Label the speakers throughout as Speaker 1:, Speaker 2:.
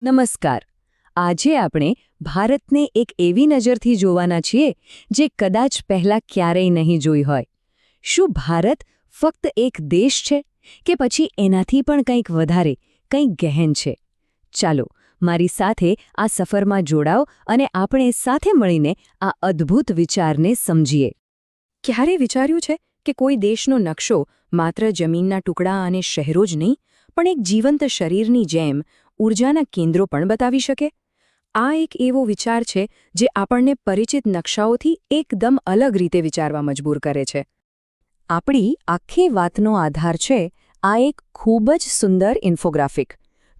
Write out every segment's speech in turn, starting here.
Speaker 1: નમસ્કાર. આજે આપણે ભારતને એક એવી નજરથી જોવાના છીએ જે કદાચ પહેલાં ક્યારેય નહીં જોઈ હોય. શું ભારત ફક્ત એક દેશ છે કે પછી એનાથી પણ કંઈક વધારે, કંઈક ગહેન છે? ચાલો મારી સાથે આ સફરમાં જોડાઓ અને આપણે સાથે મળીને આ અદ્ભુત વિચારને સમજીએ. ક્યારે વિચાર્યું છે કે કોઈ દેશનો નકશો માત્ર જમીનના ટુકડા અને શહેરો જ નહીં, પણ એક જીવંત શરીરની જેમ ઊર્જાના કેન્દ્રો પણ બતાવી શકે? આ એક એવો વિચાર છે જે આપણને પરિચિત નકશાઓથી એકદમ અલગ રીતે વિચારવા મજબૂર કરે છે. આપણી આખી વાતનો આધાર છે આ એક ખૂબ જ સુંદર ઇન્ફોગ્રાફિક.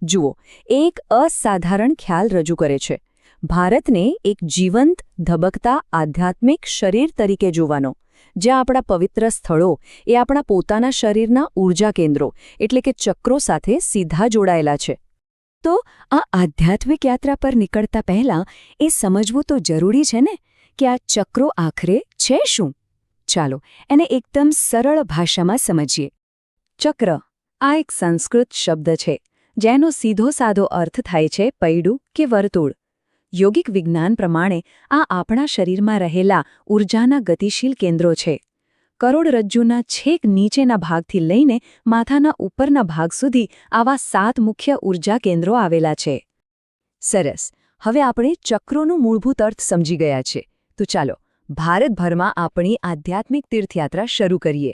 Speaker 1: જુઓ, એક અસાધારણ ખ્યાલ રજૂ કરે છે. ભારતને એક જીવંત, ધબકતા આધ્યાત્મિક શરીર તરીકે જોવાનો, જ્યાં આપણા પવિત્ર સ્થળો એ આપણા પોતાના શરીરના ઊર્જા કેન્દ્રો એટલે કે ચક્રો સાથે સીધા જોડાયેલા છે. તો આ આધ્યાત્મિક યાત્રા પર નીકળતા પહેલાં એ સમજવું તો જરૂરી છે ને કે આ ચક્રો આખરે છે શું? ચાલો એને એકદમ સરળ ભાષામાં સમજીએ. ચક્ર આ એક સંસ્કૃત શબ્દ છે જેનો સીધો સાધો અર્થ થાય છે પૈડું કે વર્તુળ. યોગિક વિજ્ઞાન પ્રમાણે આ આપણા શરીરમાં રહેલા ઊર્જાના ગતિશીલ કેન્દ્રો છે. કરોડરજ્જુના છેક નીચેના ભાગથી લઈને માથાના ઉપરના ભાગ સુધી આવા 7 મુખ્ય ઊર્જા કેન્દ્રો આવેલા છે. સરસ. હવે આપણે ચક્રોનું મૂળભૂત અર્થ સમજી ગયા છે. તો ચાલો ભારતભરમાં આપણી આધ્યાત્મિક તીર્થયાત્રા શરૂ કરીએ.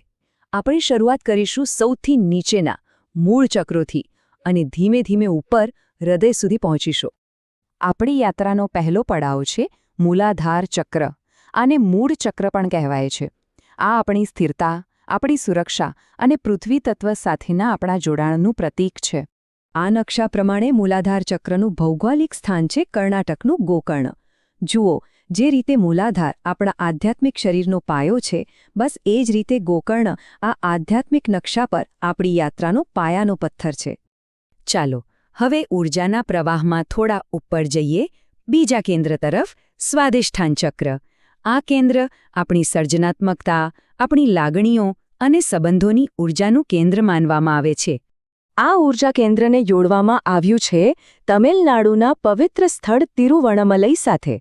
Speaker 1: આપણે શરૂઆત કરીશું સૌથી નીચેના મૂળ ચક્રોથી અને ધીમે ધીમે ઉપર હૃદય સુધી પહોંચીશું. આપણી યાત્રાનો પહેલો પડાવ છે મૂલાધાર ચક્ર. આને મૂળ ચક્ર પણ કહેવાય છે. આ આપણી સ્થિરતા, આપણી સુરક્ષા અને પૃથ્વી તત્વ સાથેના આપણા જોડાણનું પ્રતીક છે. આ નકશા પ્રમાણે મૂલાધાર ચક્રનું ભૌગોલિક સ્થાન છે કર્ણાટકનું ગોકર્ણ. જુઓ, જે રીતે મૂલાધાર આપણા આધ્યાત્મિક શરીરનો પાયો છે, બસ એ જ રીતે ગોકર્ણ આ આધ્યાત્મિક નકશા પર આપણી યાત્રાનો પાયાનો પથ્થર છે. ચાલો હવે ઊર્જાના પ્રવાહમાં થોડા ઉપર જઈએ, બીજા કેન્દ્ર તરફ, સ્વાધિષ્ઠાન ચક્ર. આ કેન્દ્ર આપણી સર્જનાત્મકતા, આપણી લાગણીઓ અને સંબંધોની ઊર્જાનું કેન્દ્ર માનવામાં આવે છે. આ ઊર્જા કેન્દ્રને જોડવામાં આવ્યું છે તમિલનાડુના પવિત્ર સ્થળ તિરુવણમલઈ સાથે.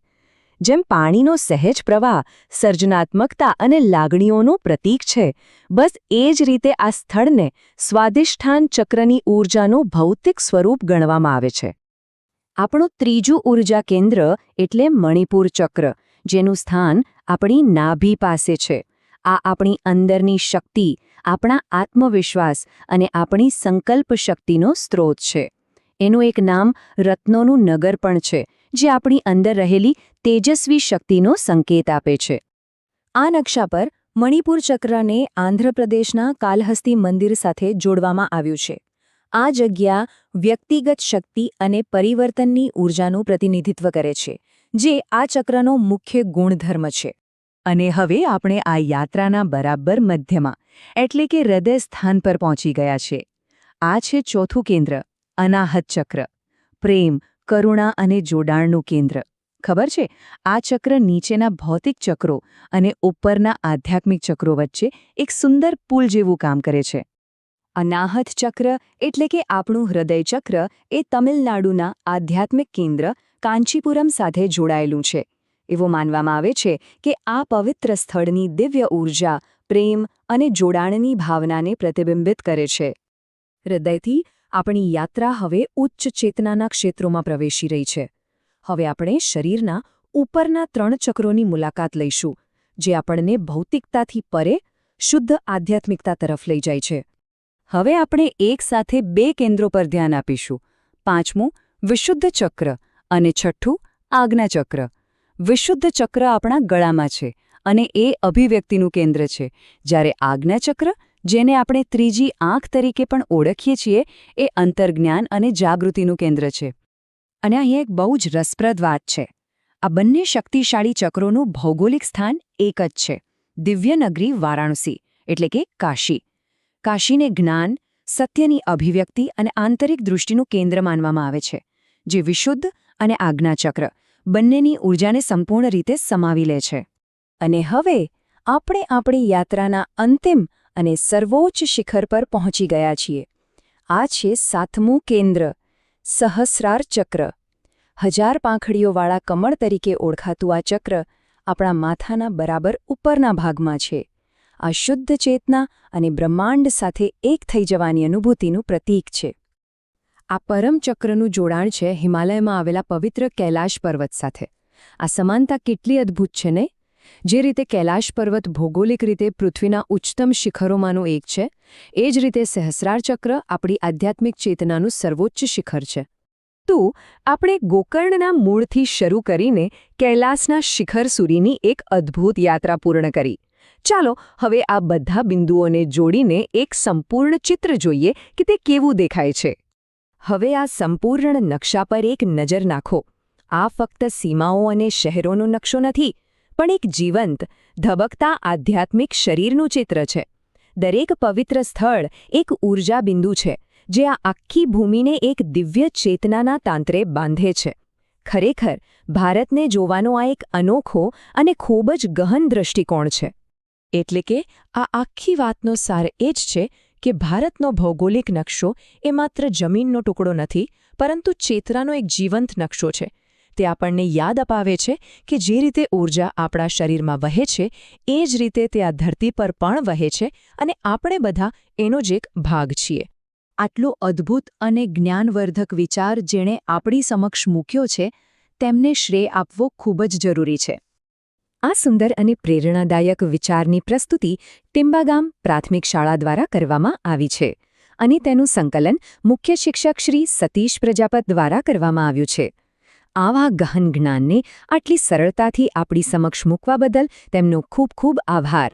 Speaker 1: જેમ પાણીનો સહેજ પ્રવાહ સર્જનાત્મકતા અને લાગણીઓનું પ્રતીક છે, બસ એ જ રીતે આ સ્થળને સ્વાધિષ્ઠાન ચક્રની ઊર્જાનું ભૌતિક સ્વરૂપ ગણવામાં આવે છે. આપણું ત્રીજું ઊર્જા કેન્દ્ર એટલે મણિપુર ચક્ર, જેનું સ્થાન આપણી નાભી પાસે છે. આ આપણી અંદરની શક્તિ, આપણા આત્મવિશ્વાસ અને આપણી સંકલ્પ શક્તિનો સ્ત્રોત છે. એનું એક નામ રત્નોનું નગર પણ છે, જે આપણી અંદર રહેલી તેજસ્વી શક્તિનો સંકેત આપે છે. આ નકશા પર મણિપુર ચક્રને આંધ્રપ્રદેશના કાલહસ્તી મંદિર સાથે જોડવામાં આવ્યું છે. આ જગ્યા વ્યક્તિગત શક્તિ અને પરિવર્તનની ઊર્જાનું પ્રતિનિધિત્વ કરે છે, જે આ ચક્રનો મુખ્ય ગુણધર્મ છે. અને હવે આપણે આ યાત્રાના બરાબર મધ્યમાં એટલે કે હૃદય સ્થાન પર પહોંચી ગયા છે. આ છે ચોથું કેન્દ્ર, અનાહત ચક્ર. પ્રેમ, કરુણા અને જોડાણનું કેન્દ્ર. ખબર છે, આ ચક્ર નીચેના ભૌતિક ચક્રો અને ઉપરના આધ્યાત્મિક ચક્રો વચ્ચે એક સુંદર પુલ જેવું કામ કરે છે. અનાહત ચક્ર એટલે કે આપણું હૃદય ચક્ર એ તમિલનાડુના આધ્યાત્મિક કેન્દ્ર કાંચીપુરમ સાથે જોડાયેલું છે. એવું માનવામાં આવે છે કે આ પવિત્ર સ્થળની દિવ્ય ઊર્જા, પ્રેમ અને જોડાણની ભાવનાને પ્રતિબિંબિત કરે છે. હૃદયથી આપણી યાત્રા હવે ઉચ્ચ ચેતનાના ક્ષેત્રોમાં પ્રવેશી રહી છે. હવે આપણે શરીરના ઉપરના 3 ચક્રોની મુલાકાત લઈશું, જે આપણને ભૌતિકતાથી પરે શુદ્ધ આધ્યાત્મિકતા તરફ લઈ જાય છે. હવે આપણે એકસાથે 2 કેન્દ્રો પર ધ્યાન આપીશું. 5મું વિશુદ્ધ ચક્ર અને 6ઠું આજ્ઞા ચક્ર. વિશુદ્ધ ચક્ર આપણા ગળામાં છે અને એ અભિવ્યક્તિનું કેન્દ્ર છે, જ્યારે આજ્ઞા ચક્ર, જેને આપણે ત્રીજી આંખ તરીકે પણ ઓળખીએ છીએ, એ અંતર્જ્ઞાન અને જાગૃતિનું કેન્દ્ર છે. અને અહીં એક બહુ જ રસપ્રદ વાત છે. આ બંને શક્તિશાળી ચક્રોનું ભૌગોલિક સ્થાન એક જ છે, દિવ્યનગરી વારાણસી એટલે કે કાશી. કાશીને જ્ઞાન, સત્યની અભિવ્યક્તિ અને આંતરિક દૃષ્ટિનું કેન્દ્ર માનવામાં આવે છે, જે વિશુદ્ધ અને આજ્ઞાચક્ર બંનેની ઊર્જાને સંપૂર્ણ રીતે સમાવી લે છે. અને હવે આપણે આપણી યાત્રાના અંતિમ અને સર્વોચ્ચ શિખર પર પહોંચી ગયા છીએ. આ છે 7મું કેન્દ્ર, સહસ્રાર ચક્ર. 1000 પાંખડીઓવાળા કમળ તરીકે ઓળખાતું આ ચક્ર આપણા માથાના બરાબર ઉપરના ભાગમાં છે. આ શુદ્ધ ચેતના અને બ્રહ્માંડ સાથે એક થઈ જવાની અનુભૂતિનું પ્રતીક છે. આ પરમ ચક્રનું જોડાણ છે હિમાલયમાં આવેલા પવિત્ર કૈલાશ પર્વત સાથે. આ સમાનતા કેટલી અદ્ભુત છે ને? જે રીતે કૈલાશ પર્વત ભૌગોલિક રીતે પૃથ્વીના ઉચ્ચતમ શિખરોમાંનું એક છે, એ જ રીતે સહસ્રાર ચક્ર આપણી આધ્યાત્મિક ચેતનાનું સર્વોચ્ચ શિખર છે. તો આપણે ગોકર્ણના મૂળથી શરૂ કરીને કૈલાસના શિખર સુધીની એક અદ્ભુત યાત્રા પૂર્ણ કરી. ચાલો હવે આ બધા બિંદુઓને જોડીને એક સંપૂર્ણ ચિત્ર જોઈએ કે તે કેવું દેખાય છે. હવે આ સંપૂર્ણ નકશા પર એક નજર નાખો. આ ફક્ત સીમાઓ અને શહેરોનો નકશો નથી, પણ એક જીવંત, ધબકતા આધ્યાત્મિક શરીરનું ચિત્ર છે. દરેક પવિત્ર સ્થળ એક ઊર્જા બિંદુ છે, જે આ આખી ભૂમિને એક દિવ્ય ચેતનાના તાંત્રે બાંધે છે. ખરેખર, ભારતને જોવાનો આ એક અનોખો અને ખૂબ જ ગહન દૃષ્ટિકોણ છે. એટલે કે આ આખી વાતનો સાર એ જ છે કે ભારતનો ભૌગોલિક નકશો એ માત્ર જમીનનો ટુકડો નથી, પરંતુ ચેતનાનો એક જીવંત નકશો છે. તે આપણને યાદ અપાવે છે કે જે રીતે ઊર્જા આપણા શરીરમાં વહે છે, એ જ રીતે તે આ ધરતી પર પણ વહે છે અને આપણે બધા એનો જ એક ભાગ છીએ. આટલો અદ્ભુત અને જ્ઞાનવર્ધક વિચાર જેણે આપણી સમક્ષ મૂક્યો છે, તેમને શ્રેય આપવો ખૂબ જ જરૂરી છે. આ સુંદર અને પ્રેરણાદાયક વિચારની પ્રસ્તુતિ ટિંબાગામ પ્રાથમિક શાળા દ્વારા કરવામાં આવી છે અને તેનું સંકલન મુખ્ય શિક્ષક શ્રી સતીશ પ્રજાપત દ્વારા કરવામાં આવ્યું છે. આવા ગહન જ્ઞાનને આટલી સરળતાથી આપણી સમક્ષ મૂકવા બદલ તેમનો ખૂબ ખૂબ આભાર.